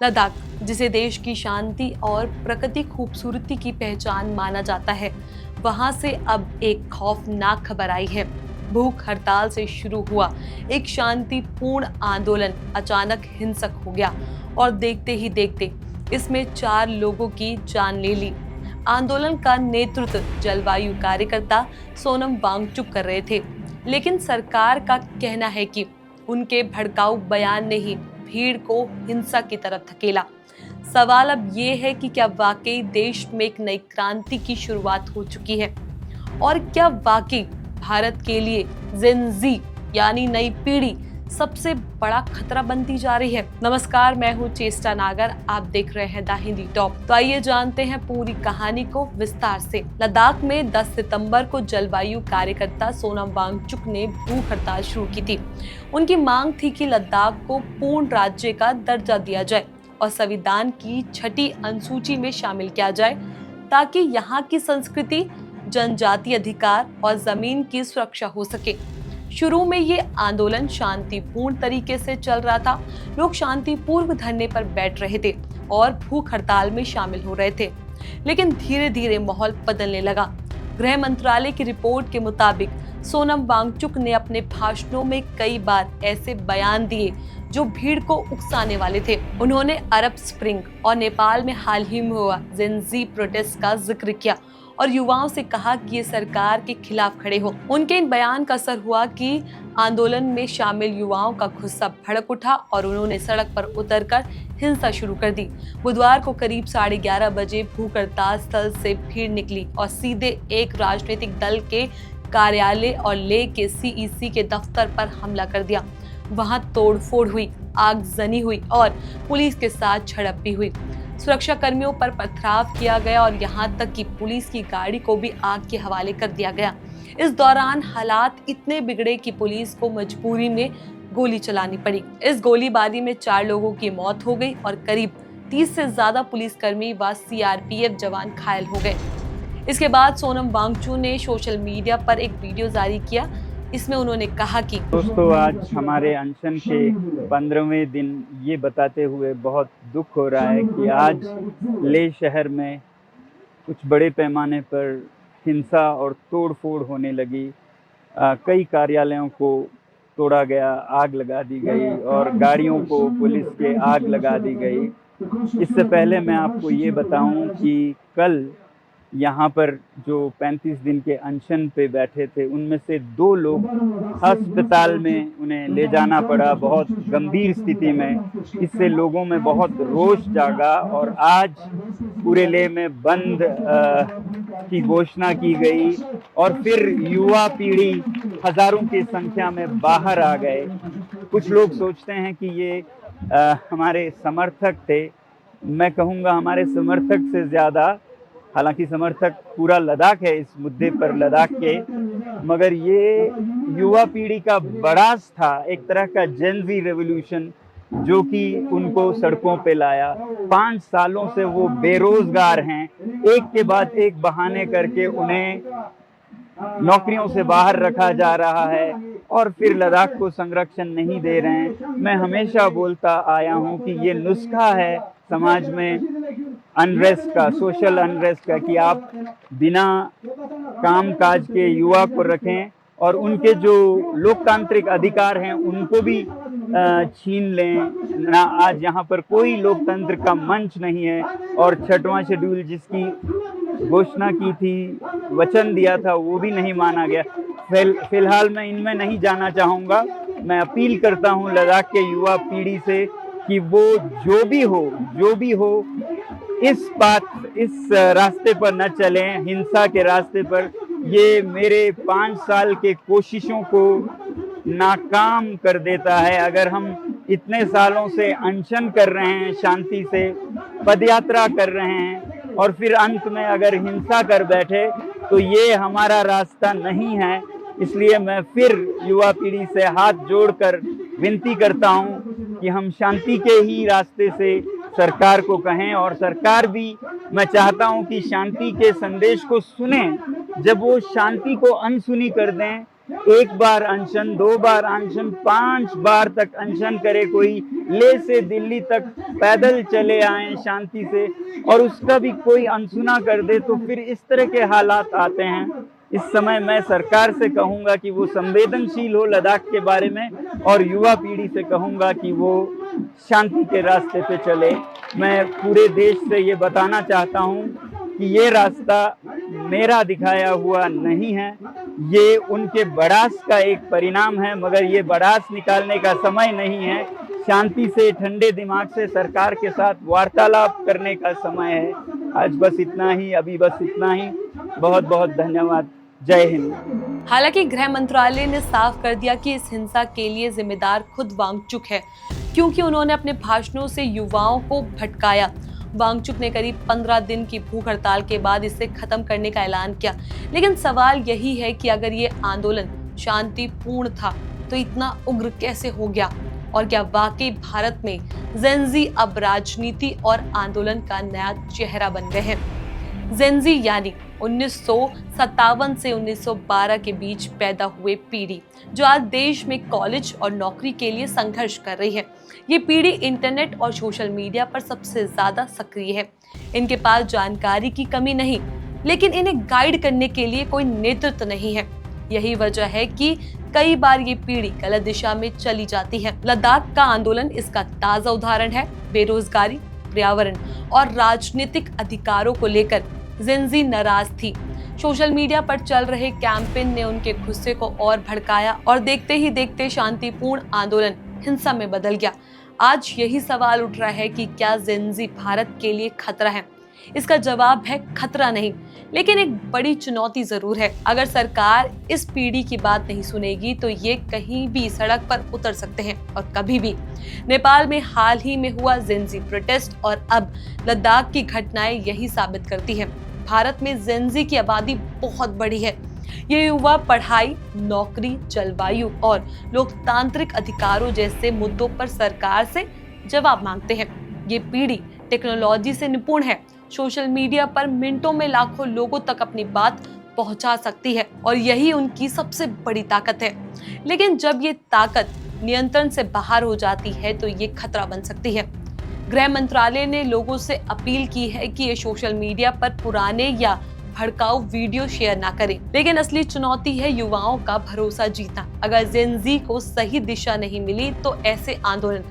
लद्दाख, जिसे देश की शांति और प्राकृतिक खूबसूरती की पहचान माना जाता है, वहां से अब एक खौफनाक खबर आई है। भूख हड़ताल से शुरू हुआ एक शांतिपूर्ण आंदोलन अचानक हिंसक हो गया और देखते ही देखते इसमें 4 लोगों की जान ले ली। आंदोलन का नेतृत्व जलवायु कार्यकर्ता सोनम वांगचुक कर रहे थे, लेकिन सरकार का कहना है कि उनके भड़काऊ बयान ने ही भीड़ को हिंसा की तरफ धकेला। सवाल अब ये है कि क्या वाकई देश में एक नई क्रांति की शुरुआत हो चुकी है और क्या वाकई भारत के लिए जेन जी यानी नई पीढ़ी सबसे बड़ा खतरा बनती जा रही है। नमस्कार, मैं हूँ चेष्टा नागर, आप देख रहे हैं द हिंदी टॉप। तो आइए जानते हैं पूरी कहानी को विस्तार से। लद्दाख में 10 सितंबर को जलवायु कार्यकर्ता सोनम वांगचुक ने भूख हड़ताल शुरू की थी। उनकी मांग थी कि लद्दाख को पूर्ण राज्य का दर्जा दिया जाए और संविधान की 6ठी अनुसूची में शामिल किया जाए, ताकि यहाँ की संस्कृति, जनजातीय अधिकार और जमीन की सुरक्षा हो सके। शुरू में ये आंदोलन शांतिपूर्ण तरीके से चल रहा था। लोग शांतिपूर्ण धरने पर बैठ रहे थे और भूख हड़ताल में शामिल हो रहे थे, लेकिन धीरे धीरे माहौल बदलने लगा। गृह मंत्रालय की रिपोर्ट के मुताबिक सोनम वांगचुक ने अपने भाषणों में कई बार ऐसे बयान दिए जो भीड़ को उकसाने वाले थे। उन्होंने अरब स्प्रिंग और नेपाल में हाल ही में हुआ जेन जी प्रोटेस्ट का जिक्र किया और युवाओं से कहा कि ये सरकार के खिलाफ खड़े हो। उनके इन बयान का असर हुआ कि आंदोलन में शामिल युवाओं का गुस्सा भड़क उठा और उन्होंने सड़क पर उतरकर हिंसा शुरू कर दी। बुधवार को करीब 11:30 बजे भूख हड़ताल स्थल से भीड़ निकली और सीधे एक राजनीतिक दल के कार्यालय और लेह के सीईसी के दफ्तर पर हमला कर दिया। वहां तोड़फोड़ हुई, आगजनी हुई और पुलिस के साथ झड़प भी हुई। सुरक्षा कर्मियों पर पथराव किया गया और यहां तक कि पुलिस की गाड़ी को भी आग के हवाले कर दिया गया। इस दौरान हालात इतने बिगड़े कि पुलिस को मजबूरी में गोली चलानी पड़ी। इस गोलीबारी में 4 लोगों की मौत हो गई और करीब 30 से ज्यादा पुलिसकर्मी व सीआरपीएफ जवान घायल हो गए। इसके बाद सोनम वांगचुक ने सोशल मीडिया पर एक वीडियो जारी किया। इसमें उन्होंने कहा कि दोस्तों, आज हमारे अनशन के 15वें दिन ये बताते हुए बहुत दुख हो रहा है कि आज लेह शहर में कुछ बड़े पैमाने पर हिंसा और तोड़फोड़ होने लगी। कई कार्यालयों को तोड़ा गया, आग लगा दी गई और गाड़ियों को पुलिस के आग लगा दी गई। इससे पहले मैं आपको ये बताऊं कि कल यहाँ पर जो 35 दिन के अनशन पे बैठे थे, उनमें से 2 लोग अस्पताल में उन्हें ले जाना पड़ा बहुत गंभीर स्थिति में। इससे लोगों में बहुत रोष जागा और आज पूरे लेह में बंद की घोषणा की गई और फिर युवा पीढ़ी हजारों की संख्या में बाहर आ गए। कुछ लोग सोचते हैं कि ये हमारे समर्थक थे। मैं कहूँगा हमारे समर्थक से ज़्यादा, हालांकि समर्थक पूरा लद्दाख है इस मुद्दे पर, लद्दाख के, मगर ये युवा पीढ़ी का बड़ास था, एक तरह का जेन जी रेवोल्यूशन जो कि उनको सड़कों पे लाया। 5 सालों से वो बेरोजगार हैं, एक के बाद एक बहाने करके उन्हें नौकरियों से बाहर रखा जा रहा है और फिर लद्दाख को संरक्षण नहीं दे रहे हैं। मैं हमेशा बोलता आया हूँ कि ये नुस्खा है समाज में अनरेस्ट का, सोशल अनरेस्ट का, कि आप बिना काम काज के युवा को रखें और उनके जो लोकतांत्रिक अधिकार हैं उनको भी छीन लें ना। आज यहाँ पर कोई लोकतंत्र का मंच नहीं है और 6वां शेड्यूल जिसकी घोषणा की थी, वचन दिया था, वो भी नहीं माना गया। फिलहाल मैं इनमें नहीं जाना चाहूँगा। मैं अपील करता हूँ लद्दाख के युवा पीढ़ी से कि वो जो भी हो इस रास्ते पर न चलें, हिंसा के रास्ते पर। ये मेरे 5 साल के कोशिशों को नाकाम कर देता है। अगर हम इतने सालों से अनशन कर रहे हैं, शांति से पदयात्रा कर रहे हैं और फिर अंत में अगर हिंसा कर बैठे, तो ये हमारा रास्ता नहीं है। इसलिए मैं फिर युवा पीढ़ी से हाथ जोड़कर विनती करता हूं कि हम शांति के ही रास्ते से सरकार को कहें और सरकार भी, मैं चाहता हूं कि शांति के संदेश को सुने। जब वो शांति को अनसुनी कर दें एक बार अनशन, 2 बार अनशन, 5 बार तक अनशन करे कोई, ले से दिल्ली तक पैदल चले आए शांति से, और उसका भी कोई अनसुना कर दे तो फिर इस तरह के हालात आते हैं। इस समय मैं सरकार से कहूँगा कि वो संवेदनशील हो लद्दाख के बारे में, और युवा पीढ़ी से कहूँगा कि वो शांति के रास्ते पे चले। मैं पूरे देश से ये बताना चाहता हूँ कि ये रास्ता मेरा दिखाया हुआ नहीं है, ये उनके बड़ास का एक परिणाम है, मगर ये बड़ास निकालने का समय नहीं है। शांति से ठंडे दिमाग से सरकार के साथ वार्तालाप करने का समय है। आज बस इतना ही, अभी बस इतना ही। बहुत बहुत धन्यवाद। जय हिंद। हालांकि गृह मंत्रालय ने साफ कर दिया कि इस हिंसा के लिए जिम्मेदार खुद वांगचुक है, क्योंकि उन्होंने अपने भाषणों से युवाओं को भटकाया। वांगचुक ने करीब 15 दिन की भूख हड़ताल के बाद इसे खत्म करने का ऐलान किया। लेकिन सवाल यही है कि अगर ये आंदोलन शांतिपूर्ण था तो इतना उग्र कैसे हो गया, और क्या वाकई भारत में जेनजी अब राजनीति और आंदोलन का नया चेहरा बन गए हैं। जेनजी यानी 1957 से 1912 के बीच पैदा हुए पीढ़ी, जो आज देश में कॉलेज और नौकरी के लिए संघर्ष कर रही है। ये पीढ़ी इंटरनेट और सोशल मीडिया पर सबसे ज्यादा सक्रिय है। इनके पास जानकारी की कमी नहीं, लेकिन इन्हें गाइड करने के लिए कोई नेतृत्व नहीं है। यही वजह है कि कई बार ये पीढ़ी गलत दिशा में चली जाती है। लद्दाख का आंदोलन इसका ताजा उदाहरण है। बेरोजगारी, पर्यावरण और राजनीतिक अधिकारों को लेकर जेनजी नाराज थी। सोशल मीडिया पर चल रहे कैंपेन ने उनके गुस्से को और भड़काया, और देखते ही देखते शांतिपूर्ण आंदोलन हिंसा में बदल गया। आज यही सवाल उठ रहा है कि क्या जेनजी भारत के लिए खतरा है? इसका जवाब है खतरा नहीं, लेकिन एक बड़ी चुनौती जरूर है। अगर सरकार इस पीढ़ी की बात नहीं सुनेगी तो ये कहीं भी सड़क पर उतर सकते हैं, और कभी भी। नेपाल में हाल ही में हुआ जेनजी प्रोटेस्ट और अब लद्दाख की घटनाएं यही साबित करती हैं। भारत में जेनजी की आबादी बहुत बड़ी है। ये युवा पढ़ाई, नौकरी, जलवायु और लोकतांत्रिक अधिकारों जैसे मुद्दों पर सरकार से जवाब मांगते हैं। ये पीढ़ी टेक्नोलॉजी से निपुण है, सोशल मीडिया पर मिनटों में लाखों लोगों तक अपनी बात पहुंचा सकती है, और यही उनकी सबसे बड़ी ताकत है। लेकिन जब ये ताकत नियंत्रण से बाहर हो जाती है तो ये खतरा बन सकती है। गृह मंत्रालय ने लोगों से अपील की है कि ये सोशल मीडिया पर पुराने या भड़काऊ वीडियो शेयर ना करें। लेकिन असली चुनौती है युवाओं का भरोसा जीतना। अगर जेनजी को सही दिशा नहीं मिली तो ऐसे आंदोलन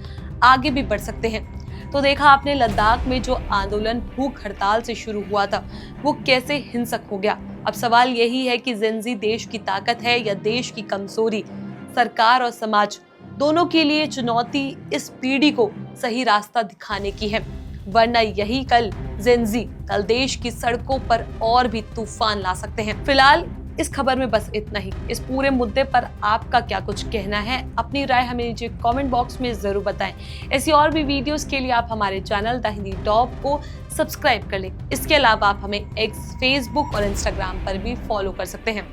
आगे भी बढ़ सकते हैं। तो देखा आपने लद्दाख में जो आंदोलन भूख हड़ताल से शुरू हुआ था, वो कैसे हिंसक हो गया। अब सवाल यही है कि जेनजी देश की ताकत है या देश की कमजोरी। सरकार और समाज दोनों के लिए चुनौती इस पीढ़ी को सही रास्ता दिखाने की है, वरना यही कल जेनजी कल देश की सड़कों पर और भी तूफान ला सकते हैं। फिलहाल इस खबर में बस इतना ही। इस पूरे मुद्दे पर आपका क्या कुछ कहना है? अपनी राय हमें नीचे कमेंट बॉक्स में जरूर बताएं। ऐसी और भी वीडियोस के लिए आप हमारे चैनल द हिंदी टॉप को सब्सक्राइब कर लें। इसके अलावा आप हमें एक्स, फेसबुक और इंस्टाग्राम पर भी फॉलो कर सकते हैं।